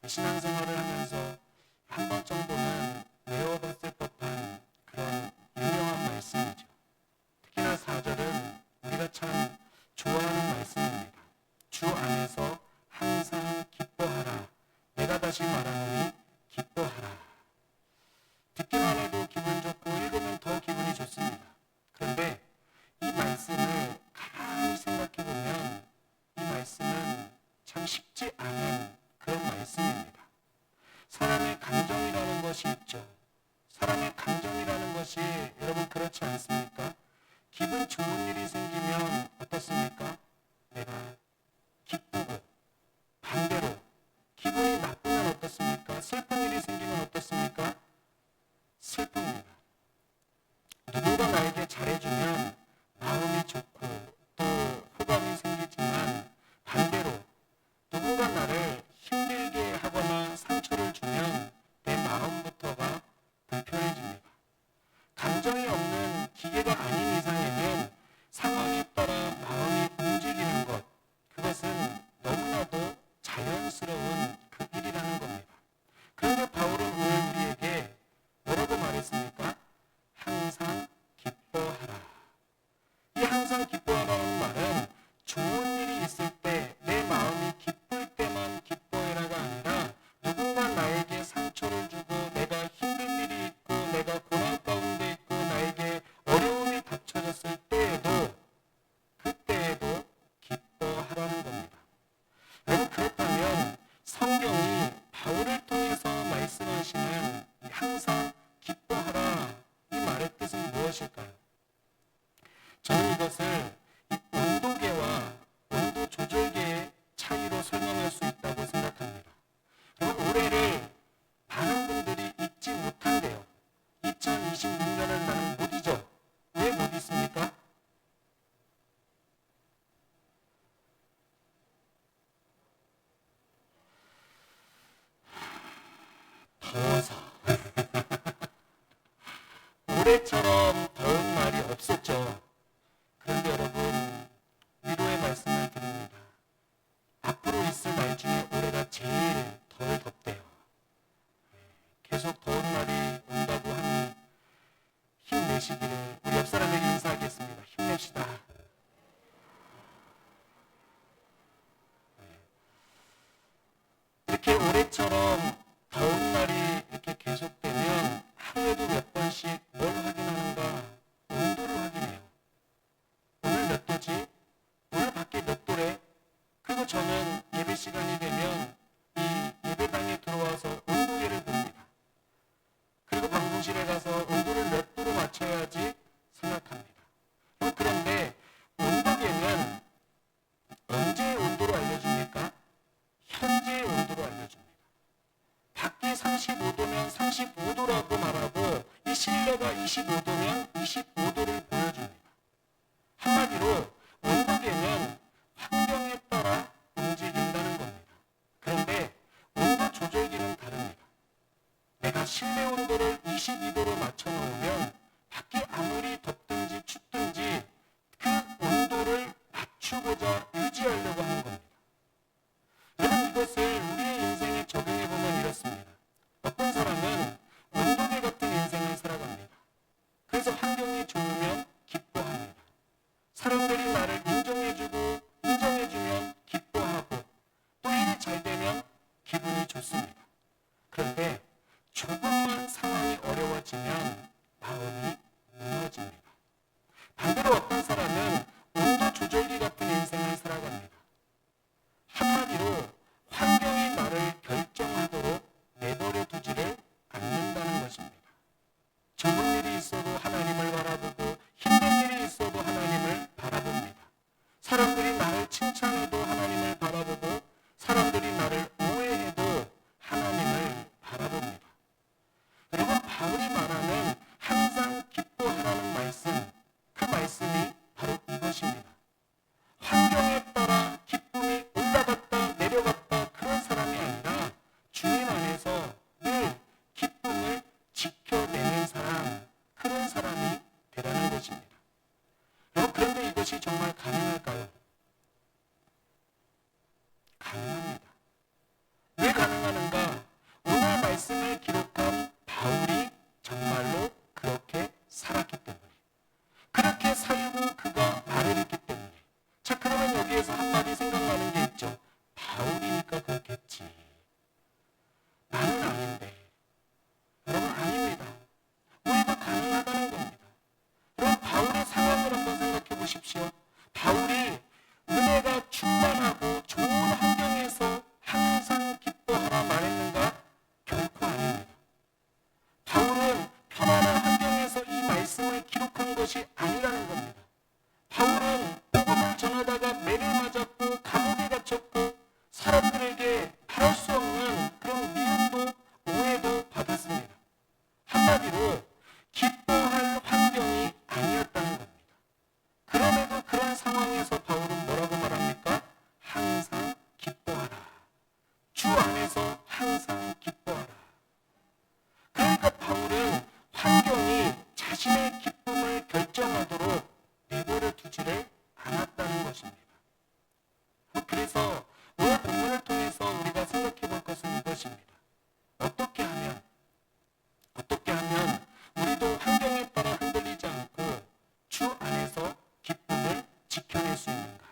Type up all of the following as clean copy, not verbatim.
신앙생활을 하면서 한 번 정도는 외워봤을 법한 그런 유명한 말씀이죠. 특히나 4절은 우리가 참 좋아하는 말씀입니다. 주 안에서 항상 기뻐하라. 내가 다시 말하노니 기뻐하라. 듣기만 해도 기분 좋고 읽으면 더 기분이 좋습니다. 그런데 이 말씀을 가만히 생각해보면 이 말씀은 참 쉽지 않은 그런 말씀입니다. 사람의 감정이라는 것이 있죠. 사람의 감정이라는 것이 여러분 그렇지 않습니까? 기분 좋은 일이 생기면 어떻습니까? 내가 기쁘고, 반대로 기분이 나쁘면 어떻습니까? 슬픈 일이 생기면 어떻습니까? 슬픕니다. 누군가 나에게 잘해주면 마음이 좋고 또 호감이 생기지만 반대로 누군가 나를 힘들게 하거나 상처를 주면 내 마음부터가 불편해집니다. 감정이 없는 기계가 아닌 이상에는 상황에 따라 마음이 움직이는 것, 그것은 너무나도 자연스러운 그 일이라는 겁니다. 그런데 바울은 오늘 우리에게 뭐라고 말했습니까? 항상 기뻐하라. 이 항상 기뻐하라는 말은 좋은 일이 있을 때 내 마음이 기쁠 때만 기뻐해라가 아니라 누군가 나에게 상처를 주고 내가 힘든 일이 있고 내가 고난 가운데 있고 나에게 어려움이 닥쳐졌을 때에도 그때에도 기뻐하라는 겁니다. 여러분 그렇다면 성경이 바울을 통해서 말씀하시는 항상 기뻐하라 이 말의 뜻은 무엇일까요? 저는 이것을 이 온도계와 온도 조절계의 차이로 설명할 수 있다고 생각합니다. 여러분 올해를 많은 분들이 잊지 못한대요. 2026년을 나는 못 잊어. 왜 못 잊습니까? 더워서. 올해처럼 더운 날이 없었죠. 그런데 여러분 위로의 말씀을 드립니다. 앞으로 있을 날 중에 올해가 제일 덜 덥대요. 계속 더운 날이 온다고 하니 힘내시기를 우리 옆 사람에게 인사하겠습니다. 힘냅시다. 이렇게 올해처럼 더운 날이 이렇게 계속되면 하루에도 몇 번씩 뭘 확인하는가? 온도를 확인해요. 오늘 몇 도지? 오늘 밖에 몇 도래? 그리고 저는 예배 시간이 되면 이 예배당에 들어와서 온도계를 봅니다. 그리고 방송실에 가서 온도를 몇 도로 맞춰야지 생각합니다. 그런데 온도계는 언제의 온도로 알려줍니까? 현재의 온도로 알려줍니다. 밖이 35도면 35도라고 말하고 이 실내가 25도면 25도를 보여줍니다. 한마디로 온도계는 환경에 따라 움직인다는 겁니다. 그런데 온도 조절기는 다릅니다. 내가 실내 온도를 22도로 맞춰놓으면 밖이 아무리 덥든지 춥든지 그 온도를 맞추고자 유지하려고 하는 겁니다. 여러분 이것을 우리의 인생에 적용해보면 이렇습니다. 어떤 사람은 온도계 같은 인생을 살아갑니다. 그래서 환경이 좋으면 기뻐합니다. 사람들이 나를 인정해주고 인정해주면 기뻐하고 또 일이 잘 되면 기분이 좋습니다. 그런데 조금만 상황이 어려워지면 바울이 은혜가 충만하고 좋은 환경에서 항상 기뻐하라 말했는가? 결코 아닙니다. 바울은 편안한 환경에서 이 말씀을 기록한 것이 아니라는 겁니다. 바울은 복음을 전하다가 매를 맞았고 감옥에 갇혔고 사람들에게 바랄 수 없는 그런 미움도 오해도 받았습니다. 한마디로 기뻐할 환경이 아니었다는 겁니다. 그럼에도 그런 상황에서 바울은 뭐라고 말합니까? 항상 기뻐하라. 주 안에서 항상 기뻐하라. 그러니까 바울은 환경이 자신의 기쁨을 결정하도록 내버려 두지를 않았다는 것입니다. 그래서 오늘 본문을 통해서 우리가 생각해 볼 것은 이것입니다. 어떻게 하면 우리도 환경에 따라 흔들리지 않고 주 안에서 기쁨을 지켜낼 수 있는가?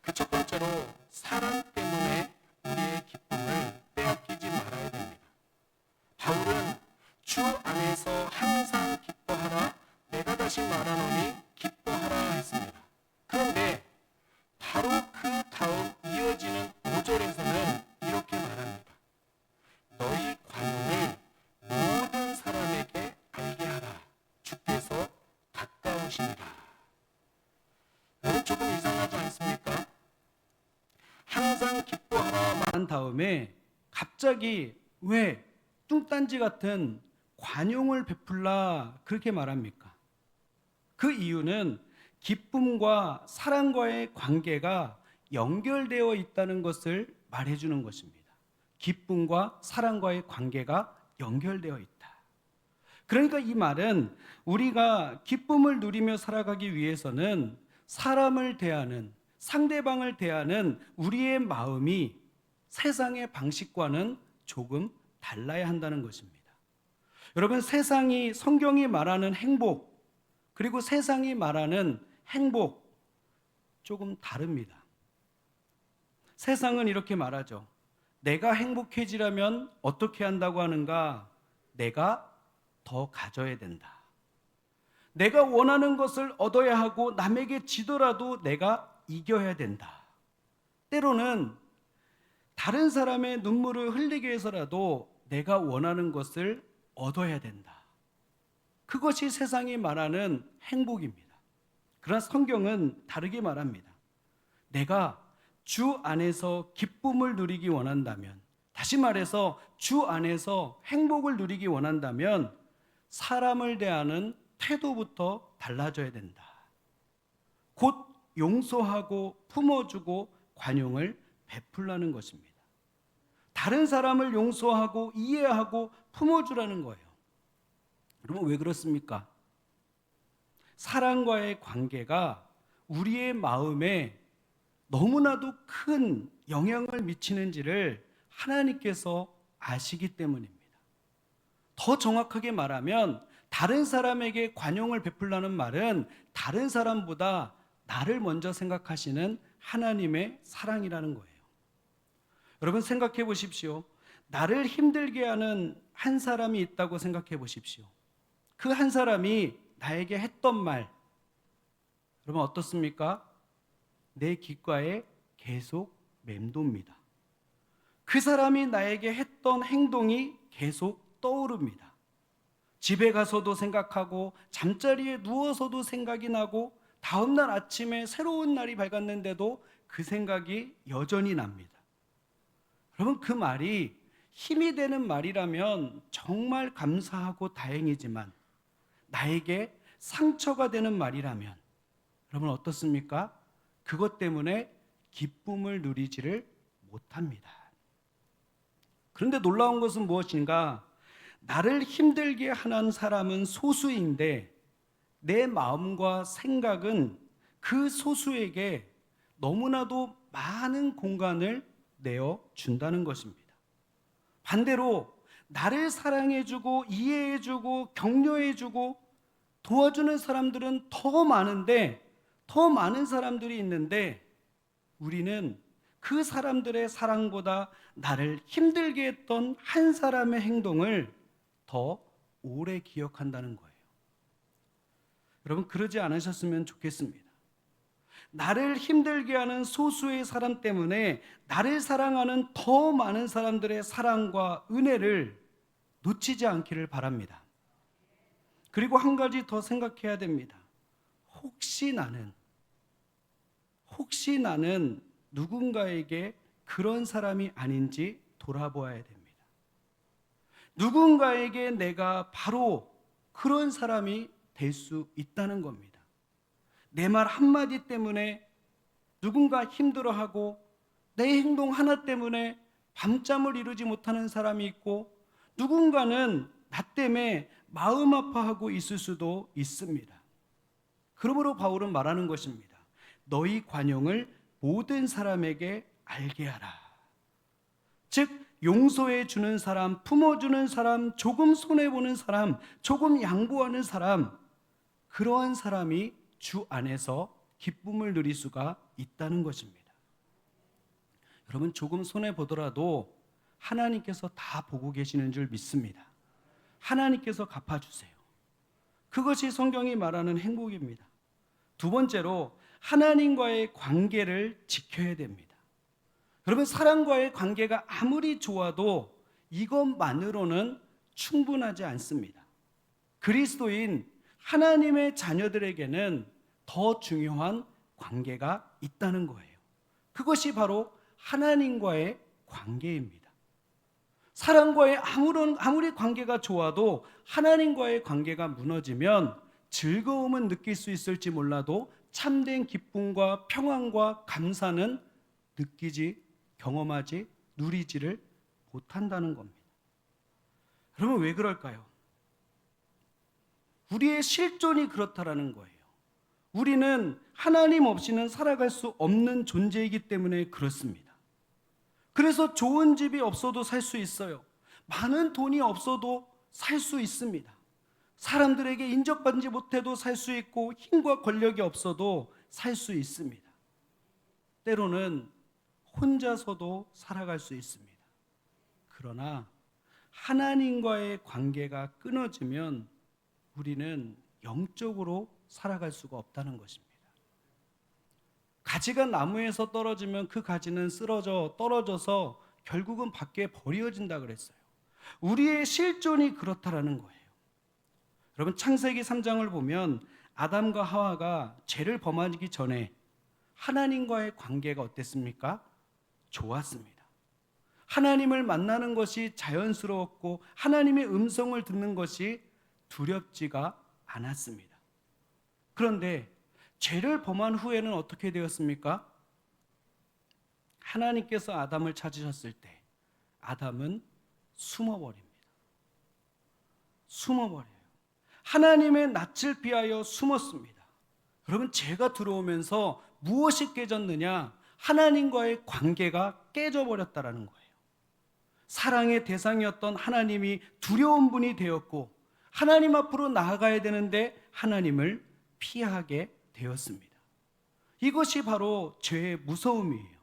그 첫 번째로 사랑 때문에 우리의 기쁨을 빼앗기지 말아야 됩니다. 바울은 주 안에서 항상 기뻐하라, 내가 다시 말하노니 기뻐하라 했습니다. 그런데 바로 그 다음 이어지는 5절에서는 이렇게 말합니다. 너희 관용을 모든 사람에게 알게 하라. 주께서 가까우시니라. 여러분 조금 이상하지 않습니까? 항상 기뻐하라 말한 다음에 갑자기 왜 뚱딴지 같은 관용을 베풀라 그렇게 말합니까? 그 이유는 기쁨과 사랑과의 관계가 연결되어 있다는 것을 말해주는 것입니다. 기쁨과 사랑과의 관계가 연결되어 있다. 그러니까 이 말은 우리가 기쁨을 누리며 살아가기 위해서는 사람을 대하는, 상대방을 대하는 우리의 마음이 세상의 방식과는 조금 달라야 한다는 것입니다. 여러분, 성경이 말하는 행복, 그리고 세상이 말하는 행복 조금 다릅니다. 세상은 이렇게 말하죠. 내가 행복해지려면 어떻게 한다고 하는가? 내가 더 가져야 된다. 내가 원하는 것을 얻어야 하고 남에게 지더라도 내가 이겨야 된다. 때로는 다른 사람의 눈물을 흘리게 해서라도 내가 원하는 것을 얻어야 된다. 그것이 세상이 말하는 행복입니다. 그러나 성경은 다르게 말합니다. 내가 주 안에서 기쁨을 누리기 원한다면, 다시 말해서 주 안에서 행복을 누리기 원한다면 사람을 대하는 태도부터 달라져야 된다. 곧 용서하고 품어주고 관용을 베풀라는 것입니다. 다른 사람을 용서하고 이해하고 품어주라는 거예요. 여러분, 왜 그렇습니까? 사랑과의 관계가 우리의 마음에 너무나도 큰 영향을 미치는지를 하나님께서 아시기 때문입니다. 더 정확하게 말하면 다른 사람에게 관용을 베풀라는 말은 다른 사람보다 나를 먼저 생각하시는 하나님의 사랑이라는 거예요. 여러분, 생각해 보십시오. 나를 힘들게 하는 한 사람이 있다고 생각해 보십시오. 그 한 사람이 나에게 했던 말, 여러분 어떻습니까? 내 귓가에 계속 맴돕니다. 그 사람이 나에게 했던 행동이 계속 떠오릅니다. 집에 가서도 생각하고 잠자리에 누워서도 생각이 나고 다음날 아침에 새로운 날이 밝았는데도 그 생각이 여전히 납니다. 여러분, 그 말이 힘이 되는 말이라면 정말 감사하고 다행이지만 나에게 상처가 되는 말이라면 여러분 어떻습니까? 그것 때문에 기쁨을 누리지를 못합니다. 그런데 놀라운 것은 무엇인가? 나를 힘들게 하는 사람은 소수인데 내 마음과 생각은 그 소수에게 너무나도 많은 공간을 내어준다는 것입니다. 반대로 나를 사랑해주고 이해해주고 격려해주고 도와주는 사람들은 더 많은데, 더 많은 사람들이 있는데 우리는 그 사람들의 사랑보다 나를 힘들게 했던 한 사람의 행동을 더 오래 기억한다는 거예요. 여러분, 그러지 않으셨으면 좋겠습니다. 나를 힘들게 하는 소수의 사람 때문에 나를 사랑하는 더 많은 사람들의 사랑과 은혜를 놓치지 않기를 바랍니다. 그리고 한 가지 더 생각해야 됩니다. 혹시 나는 누군가에게 그런 사람이 아닌지 돌아보아야 됩니다. 누군가에게 내가 바로 그런 사람이 될 수 있다는 겁니다. 내 말 한마디 때문에 누군가 힘들어하고 내 행동 하나 때문에 밤잠을 이루지 못하는 사람이 있고, 누군가는 나 때문에 마음 아파하고 있을 수도 있습니다. 그러므로 바울은 말하는 것입니다. 너희 관용을 모든 사람에게 알게 하라. 즉 용서해 주는 사람, 품어주는 사람, 조금 손해보는 사람, 조금 양보하는 사람, 그러한 사람이 주 안에서 기쁨을 누릴 수가 있다는 것입니다. 여러분, 조금 손해보더라도 하나님께서 다 보고 계시는 줄 믿습니다. 하나님께서 갚아주세요. 그것이 성경이 말하는 행복입니다. 두 번째로, 하나님과의 관계를 지켜야 됩니다. 여러분, 사람과의 관계가 아무리 좋아도 이것만으로는 충분하지 않습니다. 그리스도인 하나님의 자녀들에게는 더 중요한 관계가 있다는 거예요. 그것이 바로 하나님과의 관계입니다. 사람과의 아무리 관계가 좋아도 하나님과의 관계가 무너지면 즐거움은 느낄 수 있을지 몰라도 참된 기쁨과 평안과 감사는 경험하지, 누리지를 못한다는 겁니다. 그러면 왜 그럴까요? 우리의 실존이 그렇다라는 거예요. 우리는 하나님 없이는 살아갈 수 없는 존재이기 때문에 그렇습니다. 그래서 좋은 집이 없어도 살 수 있어요. 많은 돈이 없어도 살 수 있습니다. 사람들에게 인정받지 못해도 살 수 있고, 힘과 권력이 없어도 살 수 있습니다. 때로는 혼자서도 살아갈 수 있습니다. 그러나 하나님과의 관계가 끊어지면 우리는 영적으로 살아갈 수가 없다는 것입니다. 가지가 나무에서 떨어지면 그 가지는 떨어져서 결국은 밖에 버려진다 그랬어요. 우리의 실존이 그렇다라는 거예요. 여러분, 창세기 3장을 보면 아담과 하와가 죄를 범하기 전에 하나님과의 관계가 어땠습니까? 좋았습니다. 하나님을 만나는 것이 자연스러웠고 하나님의 음성을 듣는 것이 두렵지가 않았습니다. 그런데 죄를 범한 후에는 어떻게 되었습니까? 하나님께서 아담을 찾으셨을 때 아담은 숨어버립니다. 숨어버려요. 하나님의 낯을 피하여 숨었습니다. 여러분, 죄가 들어오면서 무엇이 깨졌느냐? 하나님과의 관계가 깨져버렸다라는 거예요. 사랑의 대상이었던 하나님이 두려운 분이 되었고, 하나님 앞으로 나아가야 되는데 하나님을 피하게 되었습니다. 이것이 바로 죄의 무서움이에요.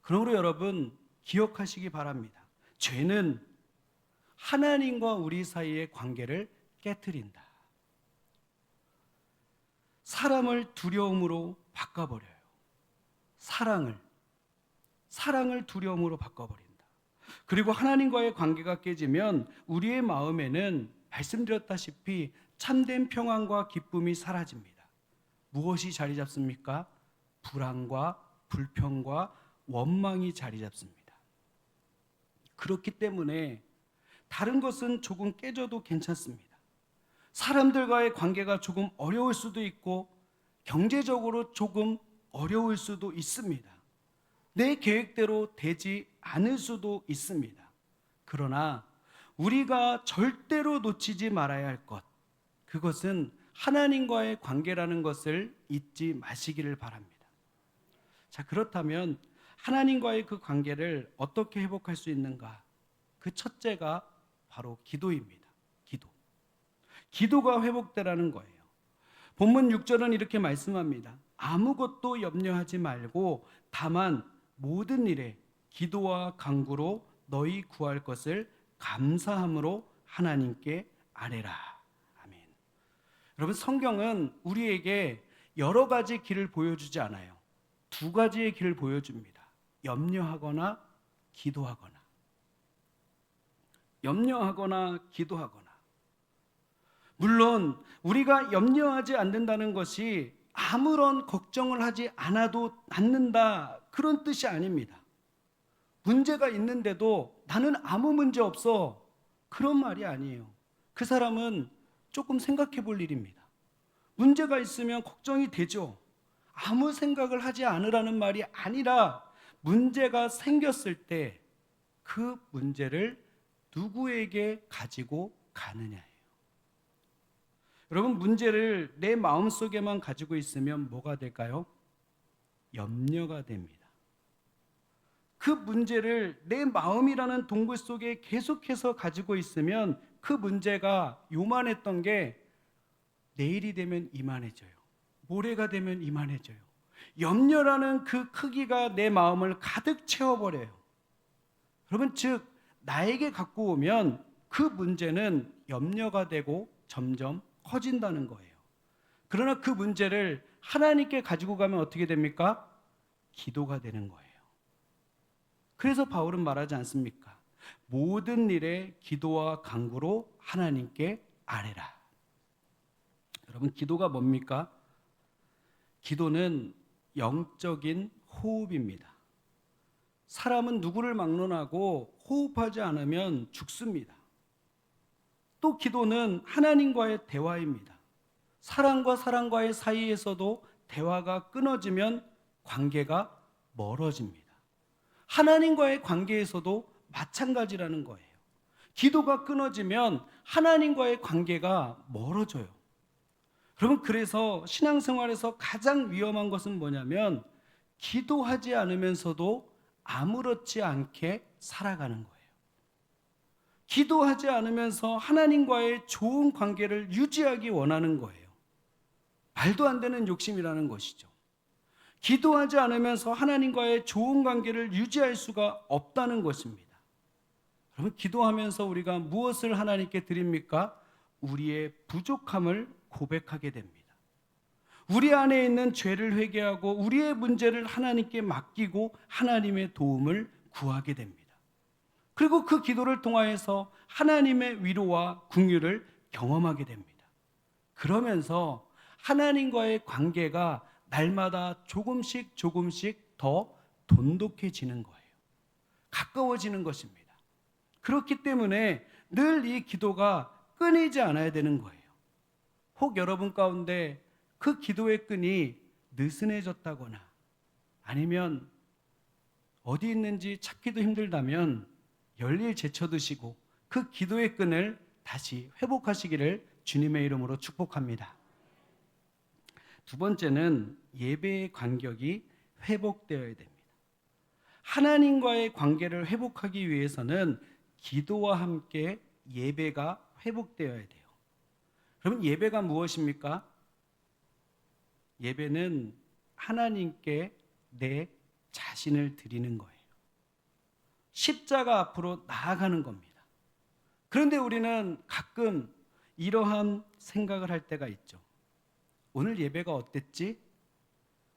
그러므로 여러분, 기억하시기 바랍니다. 죄는 하나님과 우리 사이의 관계를 깨트린다. 사람을 두려움으로 바꿔버려요. 사랑을 두려움으로 바꿔버린다. 그리고 하나님과의 관계가 깨지면 우리의 마음에는 말씀드렸다시피 참된 평안과 기쁨이 사라집니다. 무엇이 자리 잡습니까? 불안과 불평과 원망이 자리 잡습니다. 그렇기 때문에 다른 것은 조금 깨져도 괜찮습니다. 사람들과의 관계가 조금 어려울 수도 있고, 경제적으로 조금 어려울 수도 있습니다. 내 계획대로 되지 않을 수도 있습니다. 그러나 우리가 절대로 놓치지 말아야 할 것, 그것은 하나님과의 관계라는 것을 잊지 마시기를 바랍니다. 자, 그렇다면 하나님과의 그 관계를 어떻게 회복할 수 있는가? 그 첫째가 바로 기도입니다. 기도가 회복되라는 거예요. 본문 6절은 이렇게 말씀합니다. 아무것도 염려하지 말고 다만 모든 일에 기도와 간구로 너희 구할 것을 감사함으로 하나님께 아뢰라. 아멘. 여러분, 성경은 우리에게 여러 가지 길을 보여주지 않아요. 두 가지의 길을 보여줍니다. 염려하거나 기도하거나. 염려하거나 기도하거나. 물론 우리가 염려하지 않는다는 것이 아무런 걱정을 하지 않는다, 그런 뜻이 아닙니다. 문제가 있는데도 나는 아무 문제 없어, 그런 말이 아니에요. 그 사람은 조금 생각해 볼 일입니다. 문제가 있으면 걱정이 되죠. 아무 생각을 하지 않으라는 말이 아니라 문제가 생겼을 때 그 문제를 누구에게 가지고 가느냐예요. 여러분, 문제를 내 마음속에만 가지고 있으면 뭐가 될까요? 염려가 됩니다. 그 문제를 내 마음이라는 동굴 속에 계속해서 가지고 있으면 그 문제가 요만했던 게 내일이 되면 이만해져요. 모레가 되면 이만해져요. 염려라는 그 크기가 내 마음을 가득 채워버려요. 여러분, 즉 나에게 갖고 오면 그 문제는 염려가 되고 점점 커진다는 거예요. 그러나 그 문제를 하나님께 가지고 가면 어떻게 됩니까? 기도가 되는 거예요. 그래서 바울은 말하지 않습니까? 모든 일에 기도와 간구로 하나님께 아뢰라. 여러분, 기도가 뭡니까? 기도는 영적인 호흡입니다. 사람은 누구를 막론하고 호흡하지 않으면 죽습니다. 또 기도는 하나님과의 대화입니다. 사람과 사람과의 사이에서도 대화가 끊어지면 관계가 멀어집니다. 하나님과의 관계에서도 마찬가지라는 거예요. 기도가 끊어지면 하나님과의 관계가 멀어져요. 여러분, 그래서 신앙생활에서 가장 위험한 것은 뭐냐면 기도하지 않으면서도 아무렇지 않게 살아가는 거예요. 기도하지 않으면서 하나님과의 좋은 관계를 유지하기 원하는 거예요. 말도 안 되는 욕심이라는 것이죠. 기도하지 않으면서 하나님과의 좋은 관계를 유지할 수가 없다는 것입니다. 여러분, 기도하면서 우리가 무엇을 하나님께 드립니까? 우리의 부족함을 고백하게 됩니다. 우리 안에 있는 죄를 회개하고 우리의 문제를 하나님께 맡기고 하나님의 도움을 구하게 됩니다. 그리고 그 기도를 통하여서 하나님의 위로와 긍휼을 경험하게 됩니다. 그러면서 하나님과의 관계가 날마다 조금씩 더 돈독해지는 거예요. 가까워지는 것입니다. 그렇기 때문에 늘 이 기도가 끊이지 않아야 되는 거예요. 혹 여러분 가운데 그 기도의 끈이 느슨해졌다거나 아니면 어디 있는지 찾기도 힘들다면 열일 제쳐드시고 그 기도의 끈을 다시 회복하시기를 주님의 이름으로 축복합니다. 두 번째는 예배의 간격이 회복되어야 됩니다. 하나님과의 관계를 회복하기 위해서는 기도와 함께 예배가 회복되어야 돼요. 그러면 예배가 무엇입니까? 예배는 하나님께 내 자신을 드리는 거예요. 십자가 앞으로 나아가는 겁니다. 그런데 우리는 가끔 이러한 생각을 할 때가 있죠. 오늘 예배가 어땠지?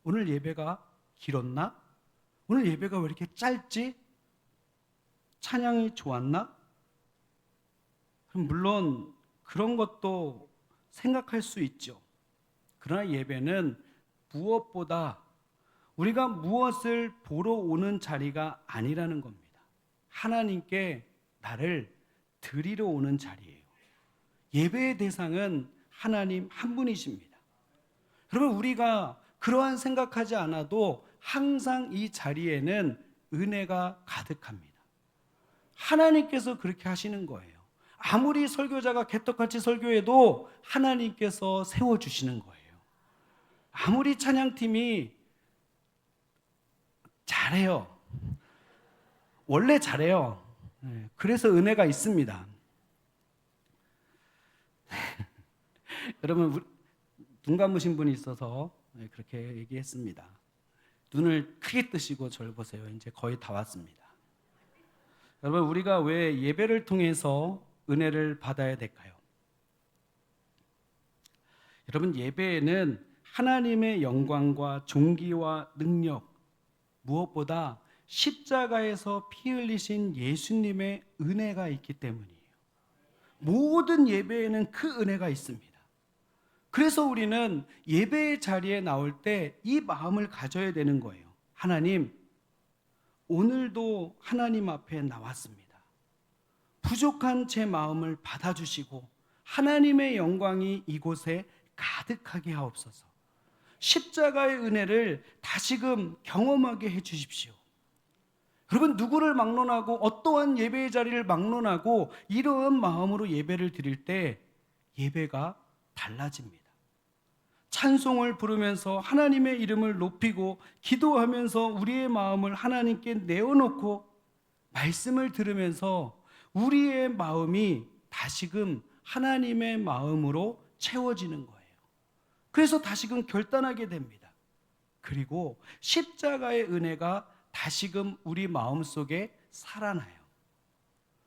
오늘 예배가 길었나? 오늘 예배가 왜 이렇게 짧지? 찬양이 좋았나? 물론 그런 것도 생각할 수 있죠. 그러나 예배는 무엇보다 우리가 무엇을 보러 오는 자리가 아니라는 겁니다. 하나님께 나를 드리러 오는 자리예요. 예배의 대상은 하나님 한 분이십니다. 그러면 우리가 그러한 생각하지 않아도 항상 이 자리에는 은혜가 가득합니다. 하나님께서 그렇게 하시는 거예요. 아무리 설교자가 개떡같이 설교해도 하나님께서 세워주시는 거예요. 아무리 찬양팀이 잘해요. 원래 잘해요. 그래서 은혜가 있습니다. 여러분, 눈 감으신 분이 있어서 그렇게 얘기했습니다. 눈을 크게 뜨시고 저를 보세요. 이제 거의 다 왔습니다. 여러분, 우리가 왜 예배를 통해서 은혜를 받아야 될까요? 여러분, 예배에는 하나님의 영광과 존귀와 능력, 무엇보다 십자가에서 피 흘리신 예수님의 은혜가 있기 때문이에요. 모든 예배에는 그 은혜가 있습니다. 그래서 우리는 예배의 자리에 나올 때 이 마음을 가져야 되는 거예요. 하나님, 오늘도 하나님 앞에 나왔습니다. 부족한 제 마음을 받아주시고 하나님의 영광이 이곳에 가득하게 하옵소서. 십자가의 은혜를 다시금 경험하게 해주십시오. 여러분, 누구를 막론하고 어떠한 예배의 자리를 막론하고 이러한 마음으로 예배를 드릴 때 예배가 달라집니다. 찬송을 부르면서 하나님의 이름을 높이고 기도하면서 우리의 마음을 하나님께 내어놓고 말씀을 들으면서 우리의 마음이 다시금 하나님의 마음으로 채워지는 거예요. 그래서 다시금 결단하게 됩니다. 그리고 십자가의 은혜가 다시금 우리 마음속에 살아나요.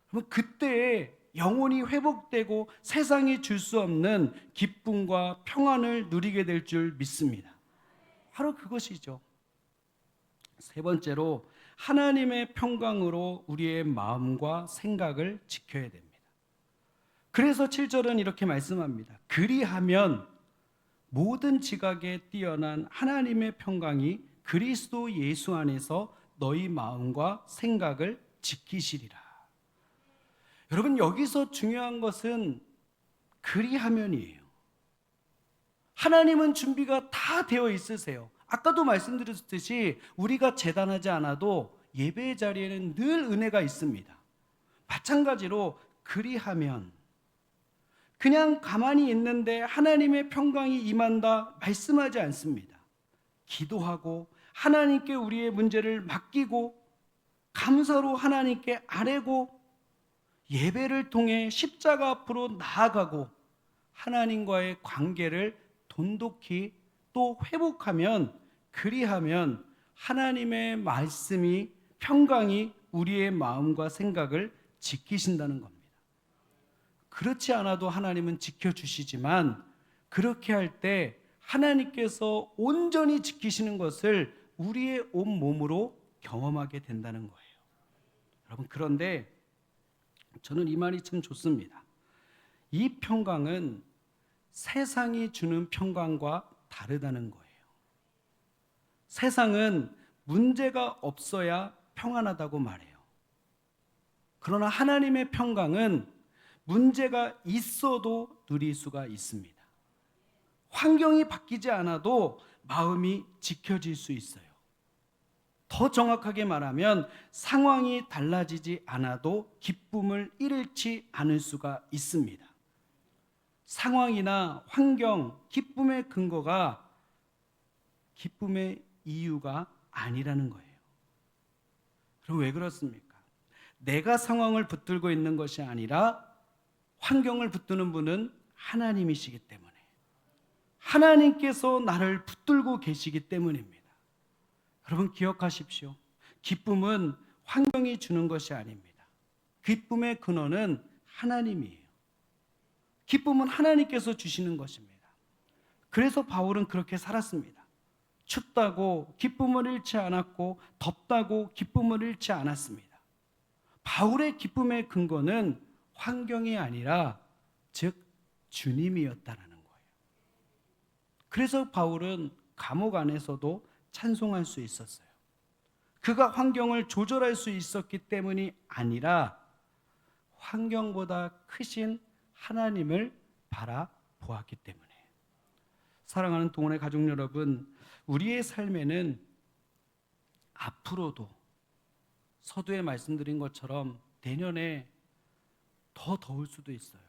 그러면 그때에 영혼이 회복되고 세상이 줄 수 없는 기쁨과 평안을 누리게 될 줄 믿습니다. 바로 그것이죠. 세 번째로 하나님의 평강으로 우리의 마음과 생각을 지켜야 됩니다. 그래서 7절은 이렇게 말씀합니다. 그리하면 모든 지각에 뛰어난 하나님의 평강이 그리스도 예수 안에서 너희 마음과 생각을 지키시리라. 여러분, 여기서 중요한 것은 그리하면이에요. 하나님은 준비가 다 되어 있으세요. 아까도 말씀드렸듯이 우리가 재단하지 않아도 예배의 자리에는 늘 은혜가 있습니다. 마찬가지로 그리하면 그냥 가만히 있는데 하나님의 평강이 임한다 말씀하지 않습니다. 기도하고 하나님께 우리의 문제를 맡기고 감사로 하나님께 아뢰고 예배를 통해 십자가 앞으로 나아가고 하나님과의 관계를 돈독히 또 회복하면, 그리하면 하나님의 말씀이, 평강이 우리의 마음과 생각을 지키신다는 겁니다. 그렇지 않아도 하나님은 지켜주시지만 그렇게 할 때 하나님께서 온전히 지키시는 것을 우리의 온 몸으로 경험하게 된다는 거예요. 여러분, 그런데 저는 이 말이 참 좋습니다. 이 평강은 세상이 주는 평강과 다르다는 거예요. 세상은 문제가 없어야 평안하다고 말해요. 그러나 하나님의 평강은 문제가 있어도 누릴 수가 있습니다. 환경이 바뀌지 않아도 마음이 지켜질 수 있어요. 더 정확하게 말하면 상황이 달라지지 않아도 기쁨을 잃지 않을 수가 있습니다. 상황이나 환경, 기쁨의 근거가 기쁨의 이유가 아니라는 거예요. 그럼 왜 그렇습니까? 내가 상황을 붙들고 있는 것이 아니라 환경을 붙드는 분은 하나님이시기 때문에, 하나님께서 나를 붙들고 계시기 때문입니다. 여러분, 기억하십시오. 기쁨은 환경이 주는 것이 아닙니다. 기쁨의 근원은 하나님이에요. 기쁨은 하나님께서 주시는 것입니다. 그래서 바울은 그렇게 살았습니다. 춥다고 기쁨을 잃지 않았고 덥다고 기쁨을 잃지 않았습니다. 바울의 기쁨의 근거는 환경이 아니라 즉 주님이었다는 거예요. 그래서 바울은 감옥 안에서도 찬송할 수 있었어요. 그가 환경을 조절할 수 있었기 때문이 아니라 환경보다 크신 하나님을 바라보았기 때문에. 사랑하는 동원의 가족 여러분, 우리의 삶에는 앞으로도 서두에 말씀드린 것처럼 내년에 더 더울 수도 있어요.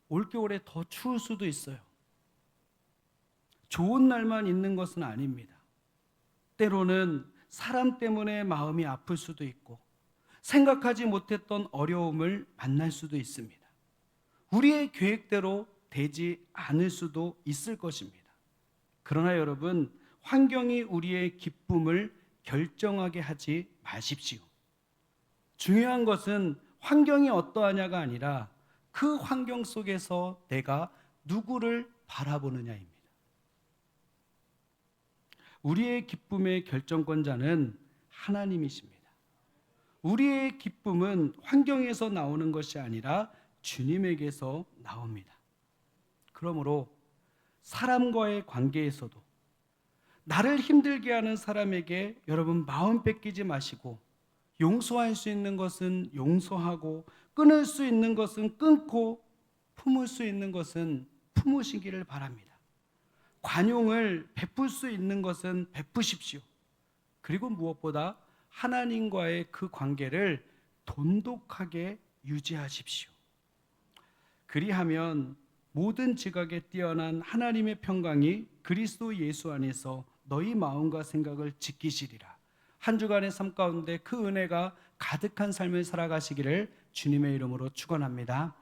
올겨울에 더 추울 수도 있어요. 좋은 날만 있는 것은 아닙니다. 때로는 사람 때문에 마음이 아플 수도 있고 생각하지 못했던 어려움을 만날 수도 있습니다. 우리의 계획대로 되지 않을 수도 있을 것입니다. 그러나 여러분, 환경이 우리의 기쁨을 결정하게 하지 마십시오. 중요한 것은 환경이 어떠하냐가 아니라 그 환경 속에서 내가 누구를 바라보느냐입니다. 우리의 기쁨의 결정권자는 하나님이십니다. 우리의 기쁨은 환경에서 나오는 것이 아니라 주님에게서 나옵니다. 그러므로 사람과의 관계에서도 나를 힘들게 하는 사람에게 여러분 마음 뺏기지 마시고, 용서할 수 있는 것은 용서하고, 끊을 수 있는 것은 끊고, 품을 수 있는 것은 품으시기를 바랍니다. 관용을 베풀 수 있는 것은 베푸십시오. 그리고 무엇보다 하나님과의 그 관계를 돈독하게 유지하십시오. 그리하면 모든 지각에 뛰어난 하나님의 평강이 그리스도 예수 안에서 너희 마음과 생각을 지키시리라. 한 주간의 삶 가운데 그 은혜가 가득한 삶을 살아가시기를 주님의 이름으로 축원합니다.